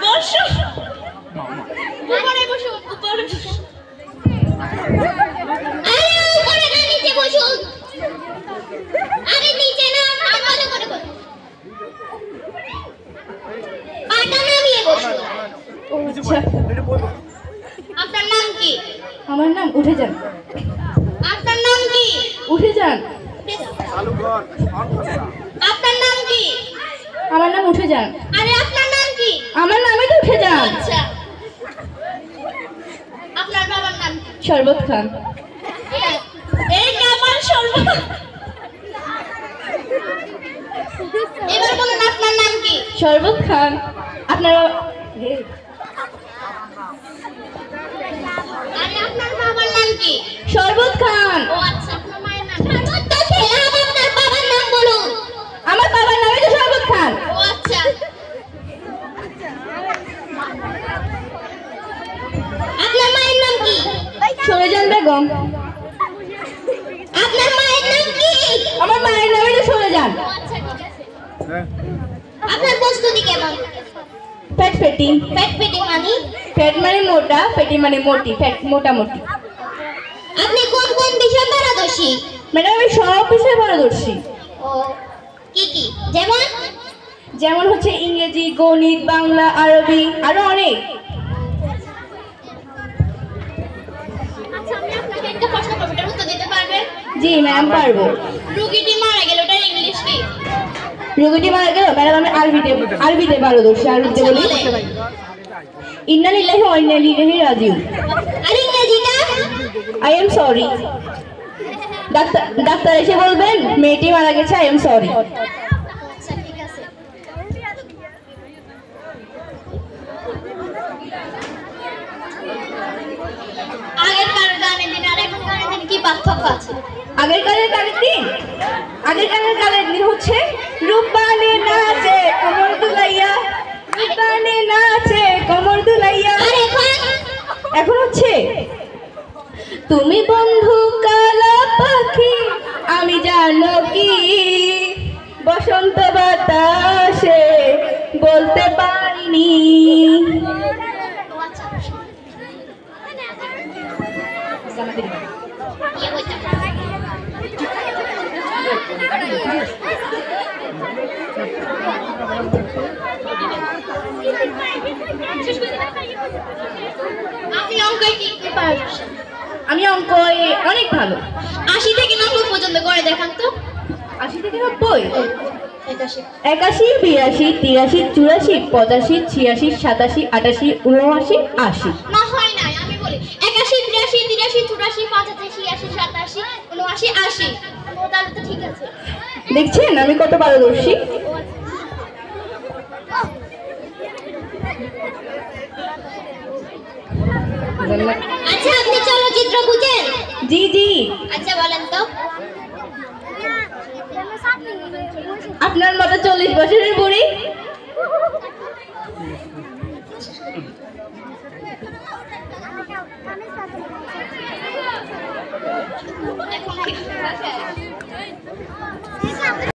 বসো উপরে বসো উপরে বসো আরে উপরে না নিচে বসো আরে নিচে না ভালো করে বসো পাটা নামিয়ে বসো আচ্ছা আপনার নাম কি আমার নাম উঠে যান আপনার নাম কি উঠে যান চালু কর আপনার নাম কি আমার নাম উঠে যান আরে আপনার নাম কি আমার নামই তো উঠে যান আচ্ছা আপনার বাবার নাম কি শরবত খান এই আমার শরবত এবার বলুন আপনার নাম কি শরবত খান আপনারা আরে আপনার বাবার নাম কি শরবত খান ও আচ্ছা আপনার মায়ের নাম শরবত তো খেলাম আপনার বাবার নাম বলুন আমার বাবার নামই তো শরবত খান ও আচ্ছা আপনার মায়ের নাম কি সরেজান বেগম আপনার মায়ের নাম কি আমার মায়ের নামই তো সরেজান ও আচ্ছা ঠিক আছে আপনার প্রস্তুতি কেমন ফ্যাট ফেটি পেট পেটি মানে ফ্যাট মানে মোটা পেটি মানে মোটি ফ্যাট মোটামুটি আপনি কোন কোন বিষয়ে পারদর্শী ম্যাডাম আমি সব বিষয়ে পারদর্শী ও কি কি যেমন যেমন হচ্ছে ইংরেজি গণিত বাংলা আরবি আরো অনেক আচ্ছা আমি আপনাকে একটা প্রশ্ন করব এটার উত্তর দিতে পারবেন জি ম্যাম পারবো রোগীটি মারা গেল ওটার ইংলিশ কি রোগীটি মারা গেল ম্যাডাম আমি আরবিতে পারদর্শী আরবিতে বলি ইন্না লিল্লাহি ওয়া ইন্না ইলাইহি রাজিউন আর ইংরেজিটা আই এম সরি ডাক্তার এসে বলবেন মেয়েটি মারা গেছে আই এম সরি আচ্ছা ঠিক আছে আগেরকার গানের দিন আর এখনকার দিন কি পার্থক্য আছে আগেরকারের গানের দিন হচ্ছে রূপবানে নাচে কোমর দুলাইয়া রূপবানে নাচে কোমর দুলাইয়া আর এখন হচ্ছে তুমি বন্ধু কালা পাখি আমি জানো কি বসন্ত বাতাসে বলতে পারিনি ইয়ে হইতে আপনি অঙ্কে কি কি পারদর্শী আমি অঙ্ক অনেক ভালো 80 থেকে 90 পর্যন্ত করে দেখান তো 80 থেকে 90 81 81 82 83 84 85 86 87 88 89 না হয় নাই আমি বলি 81 83 83 84 85 86 87 89 80 ও তাহলে তো ঠিক আছে দেখছেন আমি কত পারদর্শী আচ্ছা আপনি চলচ্চিত্র বুঝেন জি জি আচ্ছা বলেন তো আপনার মতো 40 বছরের বুড়ি এখন